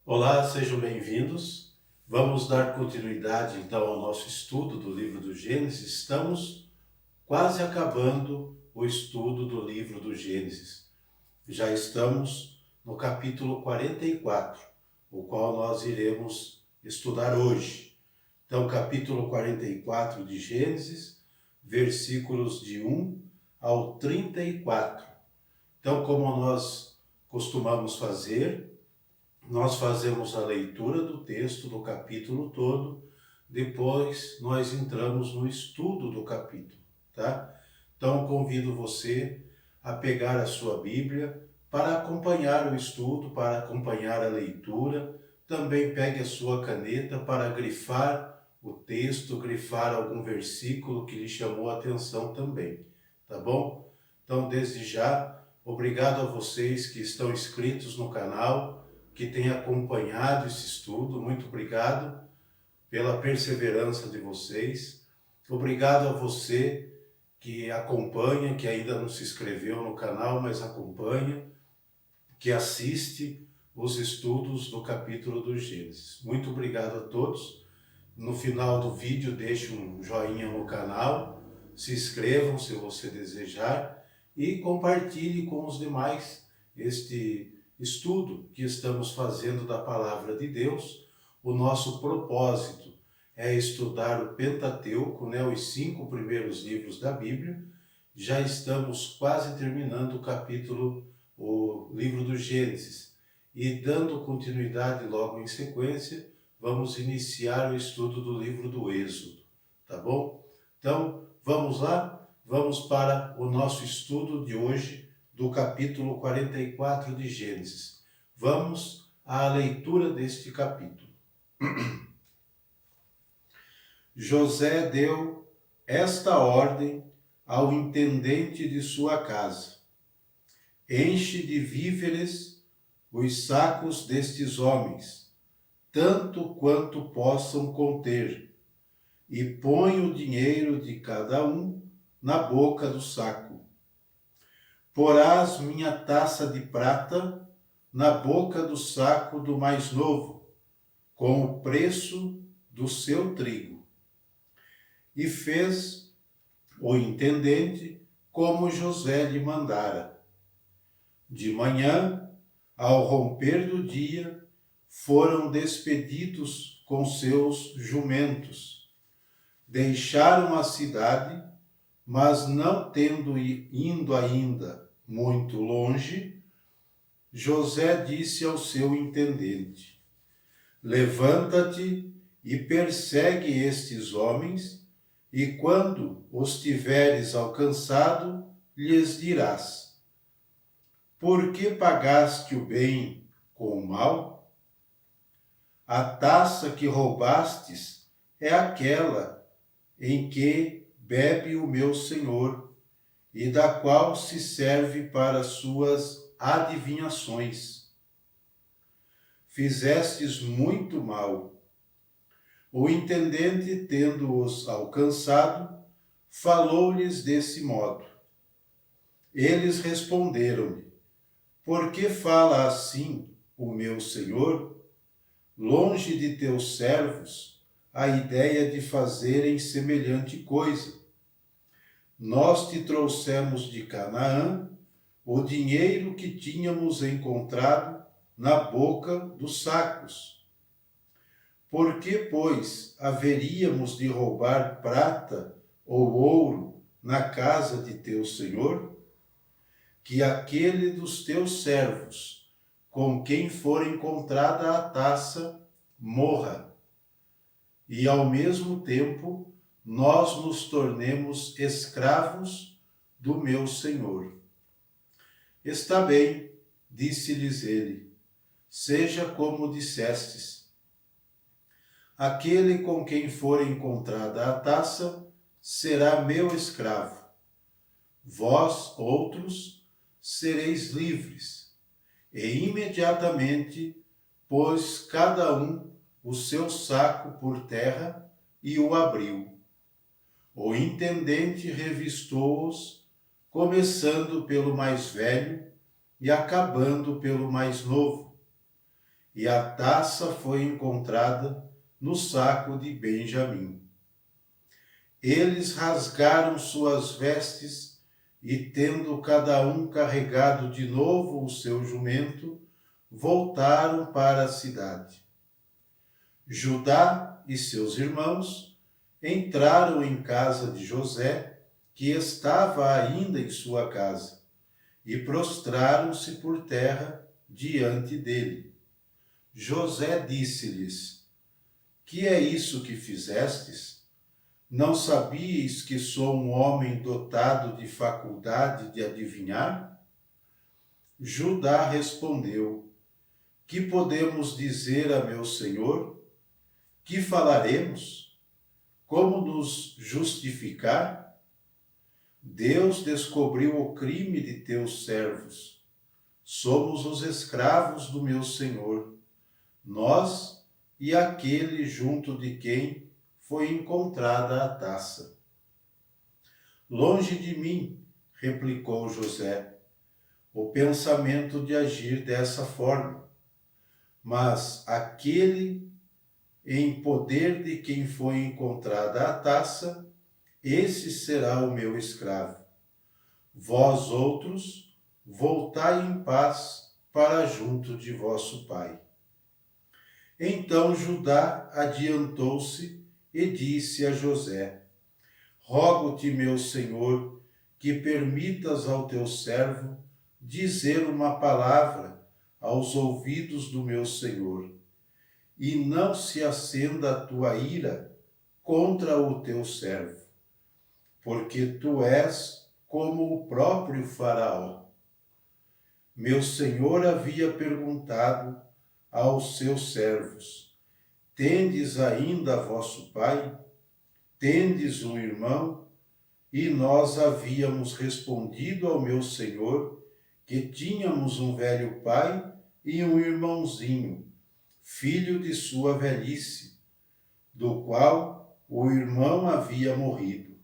Olá, sejam bem-vindos. Vamos dar continuidade então ao nosso estudo do livro do Gênesis. Estamos quase acabando o estudo do livro do Gênesis. Já estamos no capítulo 44, o qual nós iremos estudar hoje. Então, capítulo 44 de Gênesis, versículos de 1 ao 34. Então, como nós costumamos fazer, nós fazemos a leitura do texto, do capítulo todo, depois nós entramos no estudo do capítulo, tá? Então convido você a pegar a sua Bíblia para acompanhar o estudo, para acompanhar a leitura. Também pegue a sua caneta para grifar o texto, grifar algum versículo que lhe chamou a atenção também, tá bom? Então, desde já, obrigado a vocês que estão inscritos no canal, que tem acompanhado esse estudo. Muito obrigado pela perseverança de vocês. Obrigado a você que acompanha, que ainda não se inscreveu no canal, mas acompanha, que assiste os estudos do capítulo do Gênesis. Muito obrigado a todos. No final do vídeo, deixe um joinha no canal, se inscrevam se você desejar e compartilhe com os demais este estudo que estamos fazendo da Palavra de Deus. O nosso propósito é estudar o Pentateuco, os 5 primeiros livros da Bíblia. Já estamos quase terminando o livro do Gênesis. E dando continuidade logo em sequência, vamos iniciar o estudo do livro do Êxodo, tá bom? Então, vamos lá? Vamos para o nosso estudo de hoje, do capítulo 44 de Gênesis. Vamos à leitura deste capítulo. José deu esta ordem ao intendente de sua casa: enche de víveres os sacos destes homens, tanto quanto possam conter, e põe o dinheiro de cada um na boca do saco. Porás minha taça de prata na boca do saco do mais novo, com o preço do seu trigo. E fez o intendente como José lhe mandara. De manhã, ao romper do dia, foram despedidos com seus jumentos. Deixaram a cidade, mas não tendo ido ainda muito longe, José disse ao seu intendente: levanta-te e persegue estes homens, e quando os tiveres alcançado, lhes dirás: por que pagaste o bem com o mal? A taça que roubastes é aquela em que bebe o meu senhor, e da qual se serve para suas adivinhações. Fizestes muito mal. O intendente, tendo-os alcançado, falou-lhes desse modo. Eles responderam-lhe: por que fala assim o meu senhor? Longe de teus servos a ideia de fazerem semelhante coisa. Nós te trouxemos de Canaã o dinheiro que tínhamos encontrado na boca dos sacos. Por que, pois, haveríamos de roubar prata ou ouro na casa de teu senhor? Que aquele dos teus servos, com quem for encontrada a taça, morra, e ao mesmo tempo nós nos tornemos escravos do meu senhor. Está bem, disse-lhes ele, seja como dissestes. Aquele com quem for encontrada a taça será meu escravo. Vós, outros, sereis livres. E imediatamente pôs cada um o seu saco por terra e o abriu. O intendente revistou-os, começando pelo mais velho e acabando pelo mais novo. e a taça foi encontrada no saco de Benjamim. Eles rasgaram suas vestes e, tendo cada um carregado de novo o seu jumento, voltaram para a cidade. Judá e seus irmãos entraram em casa de José, que estava ainda em sua casa, e prostraram-se por terra diante dele. José disse-lhes: Que é isso que fizestes? Não sabíeis que sou um homem dotado de faculdade de adivinhar? Judá respondeu: Que podemos dizer a meu senhor? Que falaremos? Como nos justificar? Deus descobriu o crime de teus servos. Somos os escravos do meu senhor, nós e aquele junto de quem foi encontrada a taça. Longe de mim, replicou José, o pensamento de agir dessa forma, mas aquele em poder de quem foi encontrada a taça, esse será o meu escravo. Vós outros, voltai em paz para junto de vosso pai. Então Judá adiantou-se e disse a José: Rogo-te, meu senhor, que permitas ao teu servo dizer uma palavra aos ouvidos do meu senhor, e não se acenda a tua ira contra o teu servo, porque tu és como o próprio Faraó. Meu senhor havia perguntado aos seus servos: Tendes ainda vosso pai? Tendes um irmão? E nós havíamos respondido ao meu senhor que tínhamos um velho pai e um irmãozinho, filho de sua velhice, do qual o irmão havia morrido,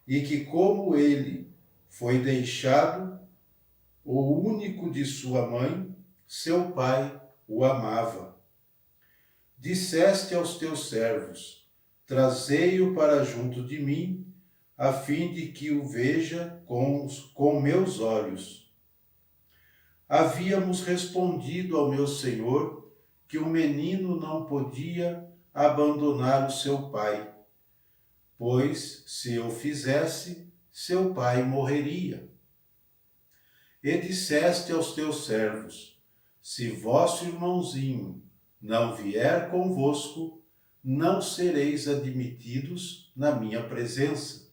e que, como ele foi deixado, o único de sua mãe, seu pai o amava. Disseste aos teus servos: Trazei-o para junto de mim, a fim de que o veja com meus olhos. Havíamos respondido ao meu senhor que o menino não podia abandonar o seu pai, pois, se o fizesse, seu pai morreria. E disseste aos teus servos: Se vosso irmãozinho não vier convosco, não sereis admitidos na minha presença.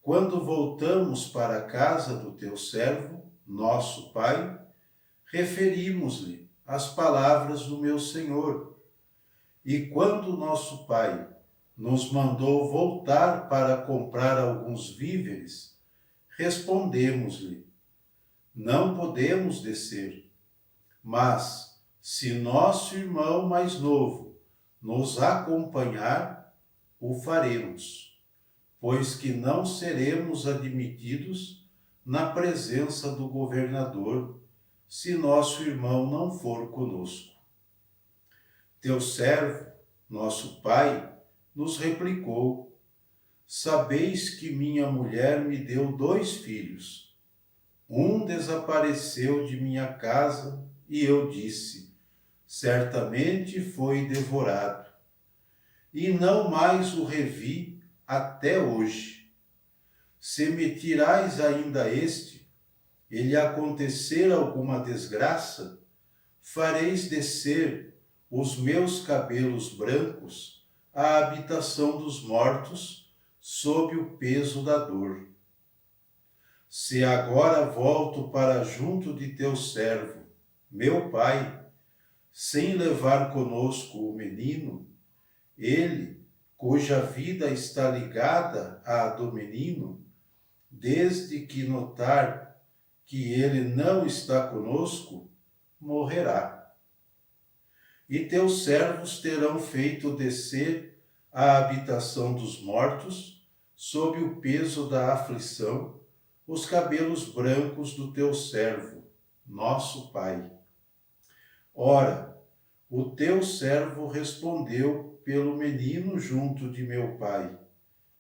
Quando voltamos para a casa do teu servo, nosso pai, referimos-lhe as palavras do meu senhor. E quando nosso pai nos mandou voltar para comprar alguns víveres, respondemos-lhe: Não podemos descer, mas se nosso irmão mais novo nos acompanhar, o faremos, pois que não seremos admitidos na presença do governador, se nosso irmão não for conosco. Teu servo, nosso pai, nos replicou: Sabeis que minha mulher me deu 2 filhos. Um desapareceu de minha casa e eu disse: Certamente foi devorado. E não mais o revi até hoje. Se me tirais ainda este, e lhe acontecer alguma desgraça, fareis descer os meus cabelos brancos à habitação dos mortos, sob o peso da dor. Se agora volto para junto de teu servo, meu pai, sem levar conosco o menino, ele, cuja vida está ligada à do menino, desde que notar que ele não está conosco, morrerá. E teus servos terão feito descer à habitação dos mortos, sob o peso da aflição, os cabelos brancos do teu servo, nosso pai. Ora, o teu servo respondeu pelo menino junto de meu pai,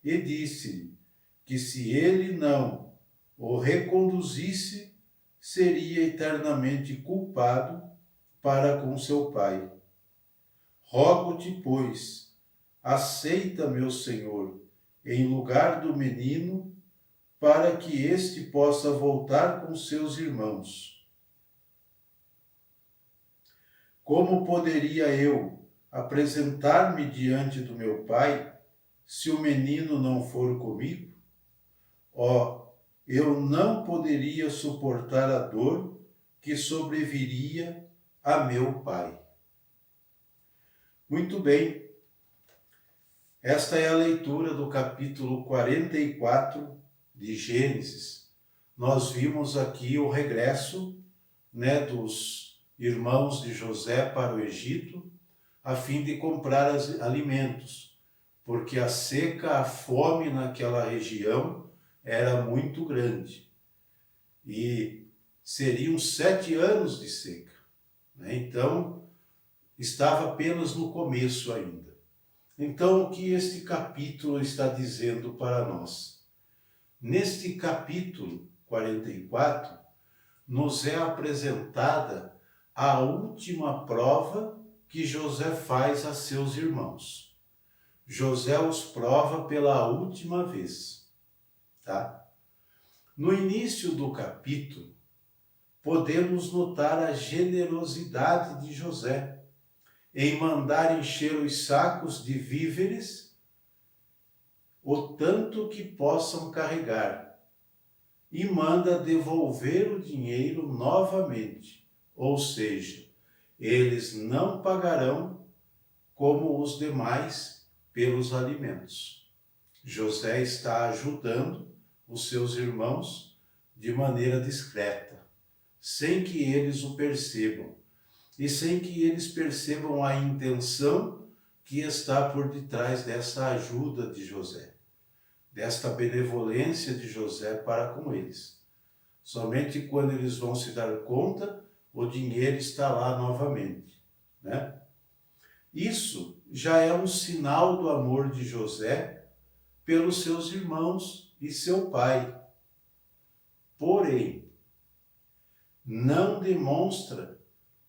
e disse-lhe que se ele não o reconduzisse, seria eternamente culpado para com seu pai. Rogo-te, pois, aceita, meu senhor, em lugar do menino, para que este possa voltar com seus irmãos. Como poderia eu apresentar-me diante do meu pai, se o menino não for comigo? Ó, eu não poderia suportar a dor que sobreviria a meu pai. Muito bem, esta é a leitura do capítulo 44 de Gênesis. Nós vimos aqui o regresso, dos irmãos de José para o Egito, a fim de comprar alimentos, porque a seca, a fome naquela região era muito grande. E seriam 7 anos de seca. Então, estava apenas no começo ainda. Então, o que este capítulo está dizendo para nós? Neste capítulo 44, nos é apresentada a última prova que José faz a seus irmãos. José os prova pela última vez, tá? No início do capítulo, podemos notar a generosidade de José em mandar encher os sacos de víveres o tanto que possam carregar, e manda devolver o dinheiro novamente, ou seja, eles não pagarão como os demais pelos alimentos. José está ajudando os seus irmãos de maneira discreta, sem que eles o percebam, e sem que eles percebam a intenção que está por detrás dessa ajuda de José, desta benevolência de José para com eles. Somente quando eles vão se dar conta, o dinheiro está lá novamente, Isso já é um sinal do amor de José pelos seus irmãos e seu pai. Porém, não demonstra,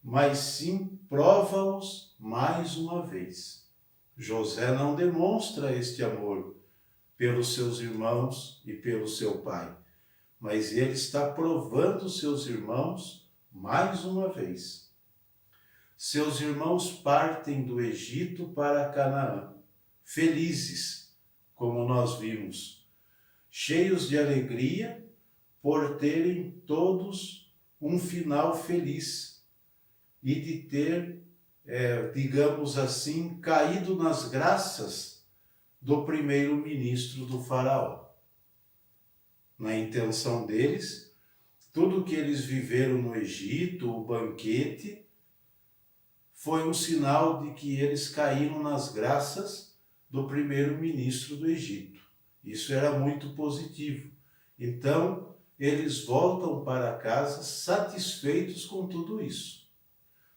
mas sim prova-os mais uma vez. José não demonstra este amor pelos seus irmãos e pelo seu pai, mas ele está provando seus irmãos mais uma vez. Seus irmãos partem do Egito para Canaã, felizes, como nós vimos, cheios de alegria por terem todos um final feliz e de ter, digamos assim, caído nas graças do primeiro-ministro do faraó. Na intenção deles, tudo que eles viveram no Egito, o banquete, foi um sinal de que eles caíram nas graças do primeiro-ministro do Egito. Isso era muito positivo. Então, eles voltam para casa satisfeitos com tudo isso.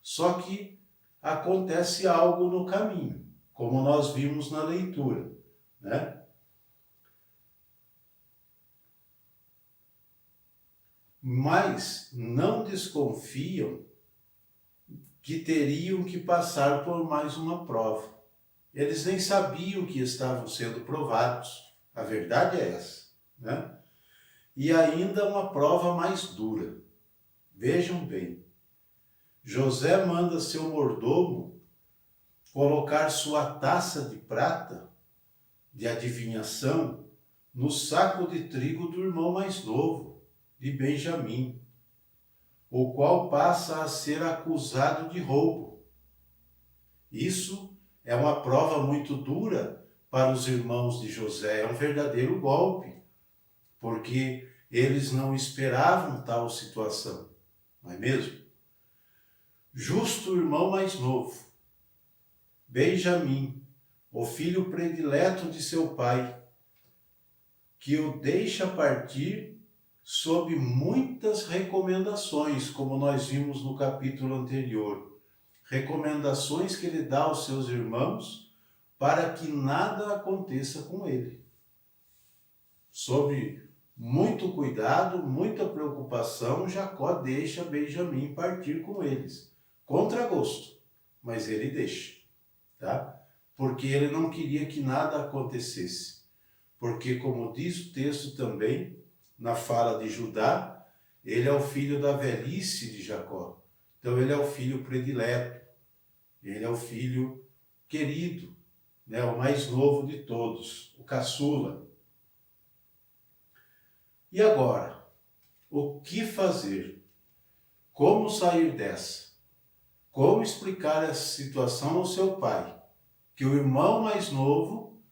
Só que acontece algo no caminho, como nós vimos na leitura, Mas não desconfiam que teriam que passar por mais uma prova. Eles nem sabiam que estavam sendo provados. A verdade é essa, E ainda uma prova mais dura. Vejam bem, José manda seu mordomo colocar sua taça de prata de adivinhação no saco de trigo do irmão mais novo, de Benjamim, o qual passa a ser acusado de roubo. Isso é uma prova muito dura para os irmãos de José, é um verdadeiro golpe, porque eles não esperavam tal situação, não é mesmo? Justo o irmão mais novo, Benjamim, o filho predileto de seu pai, que o deixa partir sob muitas recomendações, como nós vimos no capítulo anterior. recomendações que ele dá aos seus irmãos para que nada aconteça com ele. Sob muito cuidado, muita preocupação, Jacó deixa Benjamim partir com eles, contra gosto, mas ele deixa, tá? Porque ele não queria que nada acontecesse. Porque, como diz o texto também, na fala de Judá, ele é o filho da velhice de Jacó. Então, ele é o filho predileto, ele é o filho querido, né? O mais novo de todos, o caçula. E agora, o que fazer? Como sair dessa? Como explicar essa situação ao seu pai? Que o irmão mais novo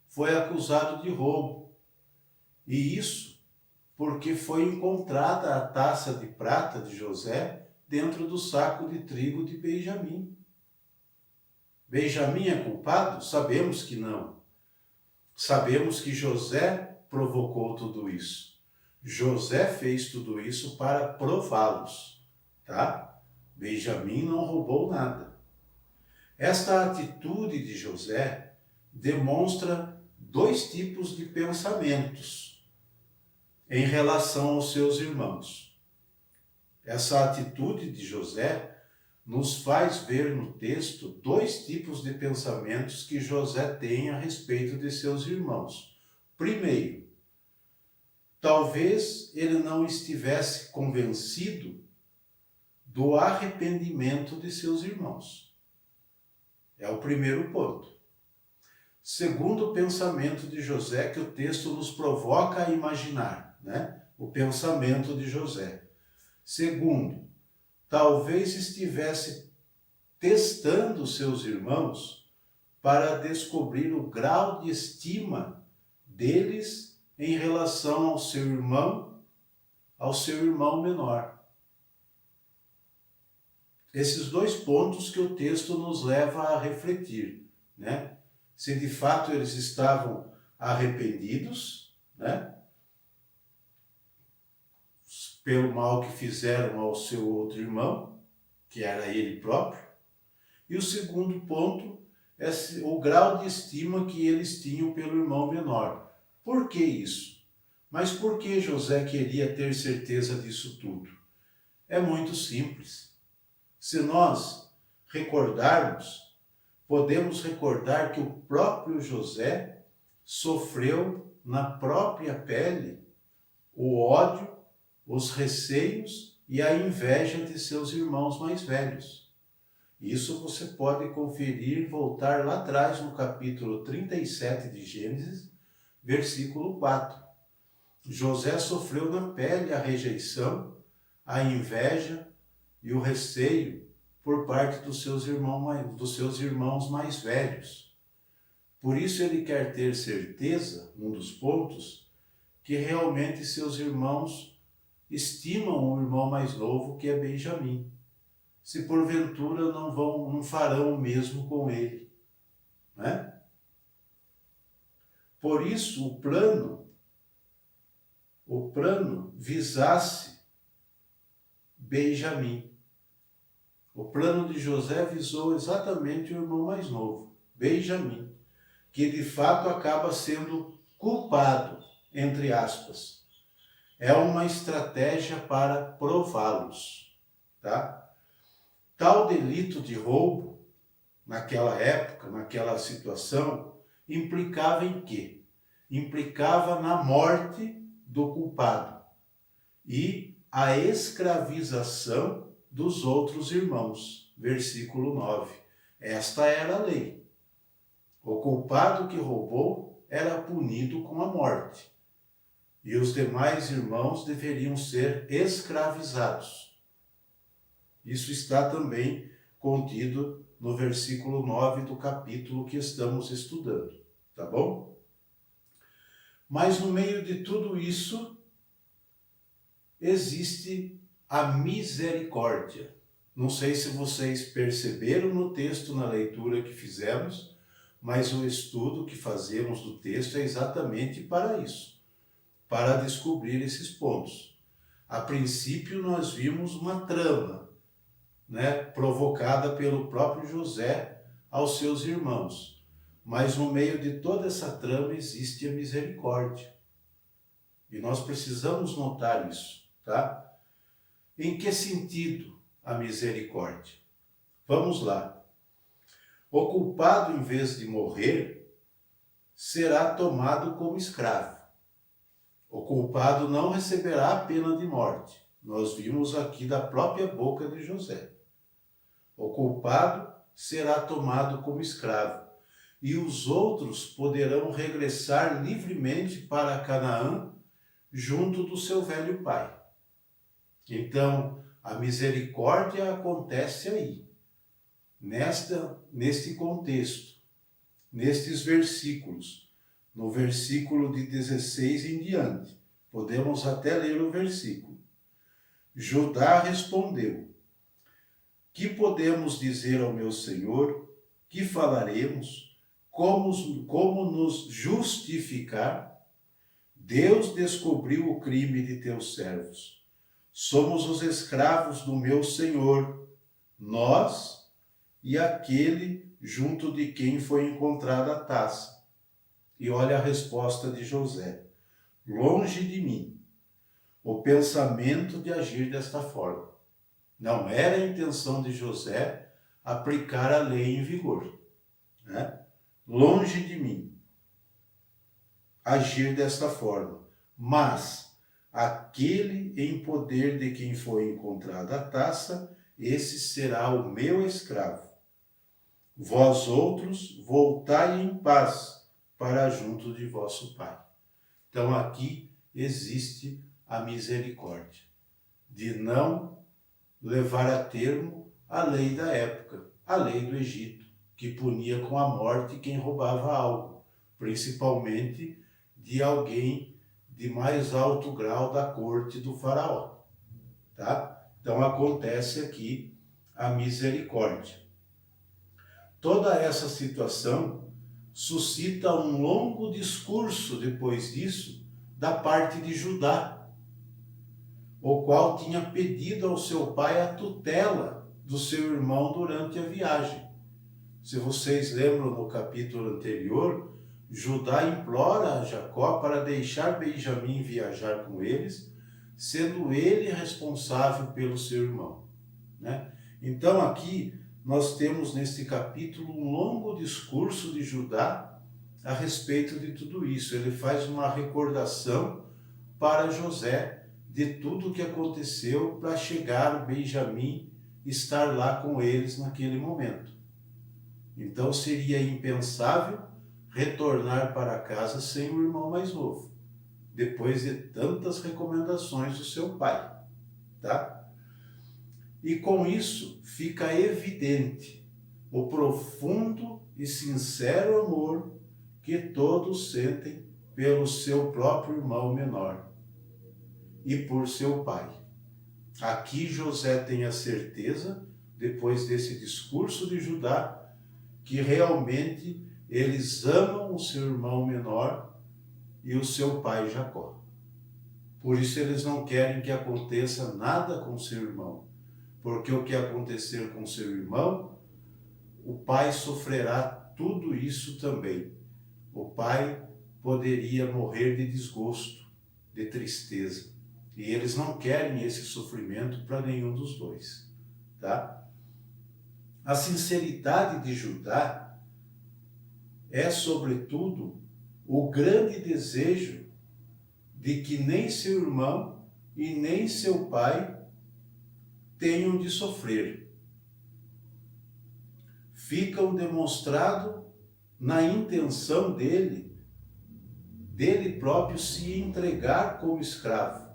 foi acusado de roubo. E isso porque foi encontrada a taça de prata de José dentro do saco de trigo de Benjamim. Benjamim é culpado? Sabemos que não. Sabemos que José provocou tudo isso. José fez tudo isso para prová-los, tá? Benjamim não roubou nada. Esta atitude de José demonstra dois tipos de pensamentos em relação aos seus irmãos. Essa atitude de José nos faz ver no texto dois tipos de pensamentos que José tem a respeito de seus irmãos. Primeiro, talvez ele não estivesse convencido do arrependimento de seus irmãos. É o primeiro ponto. Segundo pensamento de José, que o texto nos provoca a imaginar, né? O pensamento de José. Segundo, talvez estivesse testando seus irmãos para descobrir o grau de estima deles em relação ao seu irmão menor. Esses dois pontos que o texto nos leva a refletir, né? Se de fato eles estavam arrependidos, né? Pelo mal que fizeram ao seu outro irmão, que era ele próprio. E o segundo ponto é o grau de estima que eles tinham pelo irmão menor. Por que isso? Mas por que José queria ter certeza disso tudo? É muito simples. Se nós recordarmos, podemos recordar que o próprio José sofreu na própria pele o ódio, os receios e a inveja de seus irmãos mais velhos. Isso você pode conferir, voltar lá atrás no capítulo 37 de Gênesis, versículo 4. José sofreu na pele a rejeição, a inveja e o receio por parte dos seus irmãos mais velhos. Por isso ele quer ter certeza, um dos pontos, que realmente seus irmãos estimam o irmão mais novo, que é Benjamim. Se porventura não farão o mesmo com ele, né? Por isso o plano visasse Benjamim. O plano de José visou exatamente o irmão mais novo, Benjamim, que de fato acaba sendo culpado, entre aspas. É uma estratégia para prová-los, tá? Tal delito de roubo, naquela época, naquela situação, implicava em quê? Implicava na morte do culpado e a escravização dos outros irmãos. Versículo 9. Esta era a lei. O culpado que roubou era punido com a morte. E os demais irmãos deveriam ser escravizados. Isso está também contido no versículo 9 do capítulo que estamos estudando, tá bom? Mas no meio de tudo isso, existe a misericórdia. Não sei se vocês perceberam no texto, na leitura que fizemos, mas o estudo que fazemos do texto é exatamente para isso, para descobrir esses pontos. A princípio, nós vimos uma trama né, provocada pelo próprio José aos seus irmãos. Mas no meio de toda essa trama existe a misericórdia. E nós precisamos notar isso, tá? Em que sentido a misericórdia? Vamos lá. O culpado, em vez de morrer, será tomado como escravo. O culpado não receberá a pena de morte. Nós vimos aqui da própria boca de José. O culpado será tomado como escravo, e os outros poderão regressar livremente para Canaã, junto do seu velho pai. Então, a misericórdia acontece aí, neste contexto, nestes versículos, no versículo de 16 em diante. Podemos até ler o versículo. Judá respondeu: que podemos dizer ao meu senhor? Que falaremos? Como nos justificar? Deus descobriu o crime de teus servos. Somos os escravos do meu senhor, nós e aquele junto de quem foi encontrada a taça. E olha a resposta de José: longe de mim o pensamento de agir desta forma. Não era a intenção de José aplicar a lei em vigor, né? Longe de mim agir desta forma, mas aquele em poder de quem foi encontrada a taça, esse será o meu escravo. Vós outros, voltai em paz para junto de vosso pai. Então aqui existe a misericórdia de não levar a termo a lei da época, a lei do Egito, que punia com a morte quem roubava algo, principalmente de alguém de mais alto grau da corte do faraó, tá? Então acontece aqui a misericórdia. Toda essa situação suscita um longo discurso depois disso da parte de Judá, o qual tinha pedido ao seu pai a tutela do seu irmão durante a viagem. Se vocês lembram no capítulo anterior, Judá implora a Jacó para deixar Benjamim viajar com eles, sendo ele responsável pelo seu irmão, né? Então aqui nós temos neste capítulo um longo discurso de Judá a respeito de tudo isso. Ele faz uma recordação para José de tudo o que aconteceu para chegar Benjamim estar lá com eles naquele momento. Então seria impensável retornar para casa sem o irmão mais novo, depois de tantas recomendações do seu pai, tá? E com isso fica evidente o profundo e sincero amor que todos sentem pelo seu próprio irmão menor e por seu pai. Aqui José tem a certeza, depois desse discurso de Judá, que realmente eles amam o seu irmão menor e o seu pai Jacó. Por isso eles não querem que aconteça nada com seu irmão, porque o que acontecer com seu irmão, o pai sofrerá tudo isso também. O pai poderia morrer de desgosto, de tristeza. E eles não querem esse sofrimento para nenhum dos dois, tá? A sinceridade de Judá é, sobretudo, o grande desejo de que nem seu irmão e nem seu pai tenham de sofrer. Ficam demonstrado na intenção dele próprio se entregar como escravo,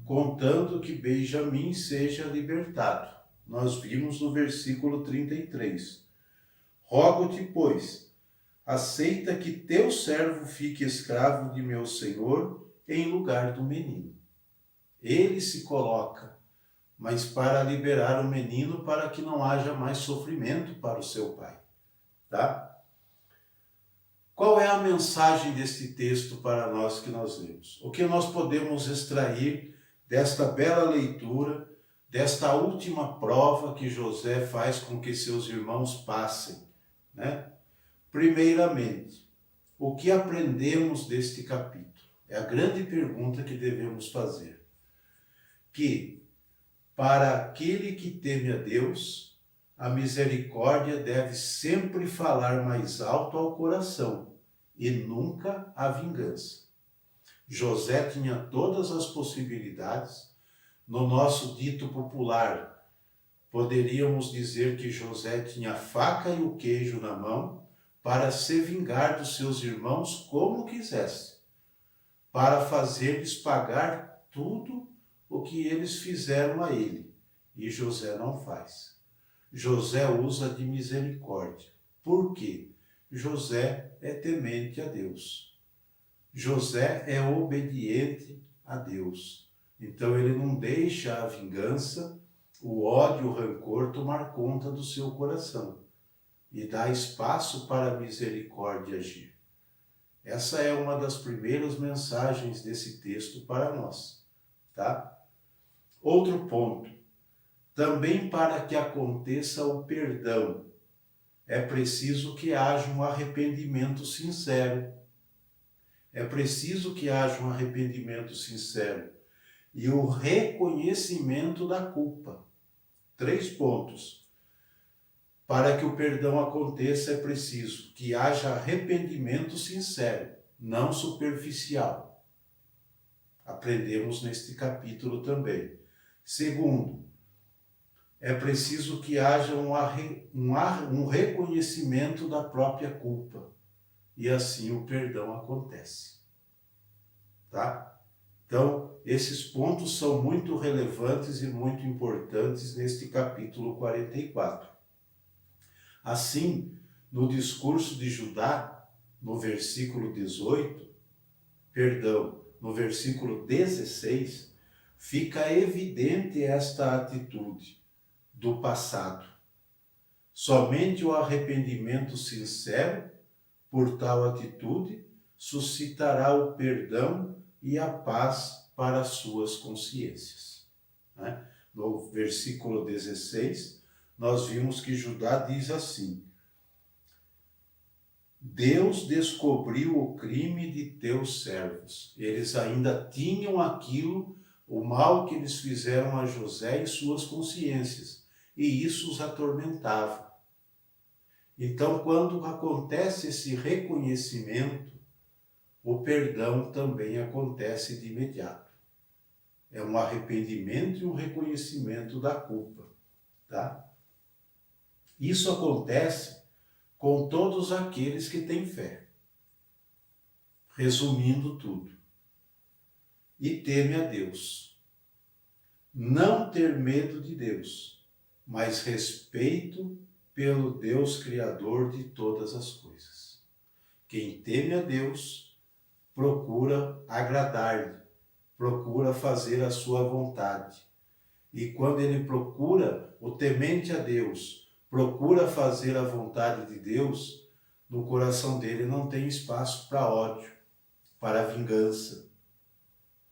contando que Benjamim seja libertado. Nós vimos no versículo 33. Rogo-te, pois, aceita que teu servo fique escravo de meu senhor em lugar do menino. Ele se coloca, mas para liberar o menino, para que não haja mais sofrimento para o seu pai, tá? Qual é a mensagem deste texto para nós que nós lemos? O que nós podemos extrair desta bela leitura desta última prova que José faz com que seus irmãos passem, né? Primeiramente, o que aprendemos deste capítulo? É a grande pergunta que devemos fazer. Que, para aquele que teme a Deus, a misericórdia deve sempre falar mais alto ao coração e nunca a vingança. José tinha todas as possibilidades. No nosso dito popular, poderíamos dizer que José tinha a faca e o queijo na mão para se vingar dos seus irmãos como quisesse, para fazer-lhes pagar tudo o que eles fizeram a ele. E José não faz. José usa de misericórdia. Por quê? José é temente a Deus. José é obediente a Deus. Então ele não deixa a vingança, o ódio, o rancor tomar conta do seu coração e dá espaço para a misericórdia agir. Essa é uma das primeiras mensagens desse texto para nós, tá? Outro ponto. Também para que aconteça o perdão, é preciso que haja um arrependimento sincero. É preciso que haja um arrependimento sincero e o reconhecimento da culpa. 3 pontos. Para que o perdão aconteça, é preciso que haja arrependimento sincero, não superficial. Aprendemos neste capítulo também. Segundo, é preciso que haja um reconhecimento da própria culpa. E assim o perdão acontece. Tá? Então, esses pontos são muito relevantes e muito importantes neste capítulo 44. Assim, no discurso de Judá, no versículo 16, fica evidente esta atitude do passado. Somente o arrependimento sincero por tal atitude suscitará o perdão e a paz para as suas consciências. Né? No versículo 16, nós vimos que Judá diz assim: Deus descobriu o crime de teus servos. Eles ainda tinham aquilo, o mal que eles fizeram a José em suas consciências, e isso os atormentava. Então, quando acontece esse reconhecimento, o perdão também acontece de imediato. É um arrependimento e um reconhecimento da culpa, tá? Isso acontece com todos aqueles que têm fé. Resumindo tudo. E teme a Deus. Não ter medo de Deus, mas respeito pelo Deus Criador de todas as coisas. Quem teme a Deus procura agradar-lhe, procura fazer a sua vontade. E quando ele procura, o temente a Deus, procura fazer a vontade de Deus, no coração dele não tem espaço para ódio, para vingança,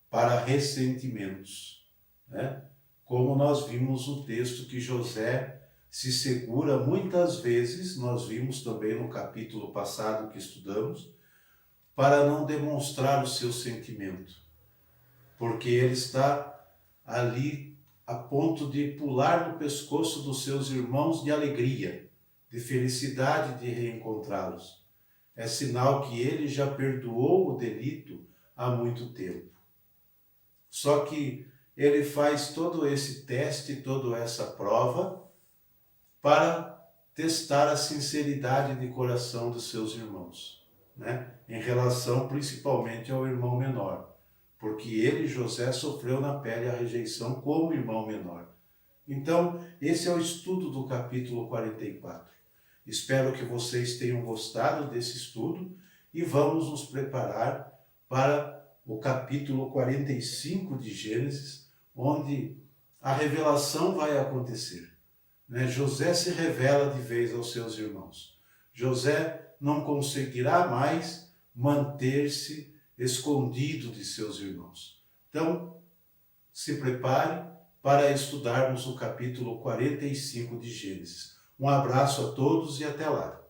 para ressentimentos, né? Como nós vimos no texto que José se segura muitas vezes, nós vimos também no capítulo passado que estudamos, para não demonstrar o seu sentimento, porque ele está ali a ponto de pular no pescoço dos seus irmãos de alegria, de felicidade de reencontrá-los. É sinal que ele já perdoou o delito há muito tempo. Só que ele faz todo esse teste, toda essa prova, para testar a sinceridade de coração dos seus irmãos, né? Em relação principalmente ao irmão menor, porque ele, José, sofreu na pele a rejeição como irmão menor. Então, esse é o estudo do capítulo 44. Espero que vocês tenham gostado desse estudo e vamos nos preparar para o capítulo 45 de Gênesis, onde a revelação vai acontecer. José se revela de vez aos seus irmãos. José não conseguirá mais manter-se escondido de seus irmãos. Então, se prepare para estudarmos o capítulo 45 de Gênesis. Um abraço a todos e até lá.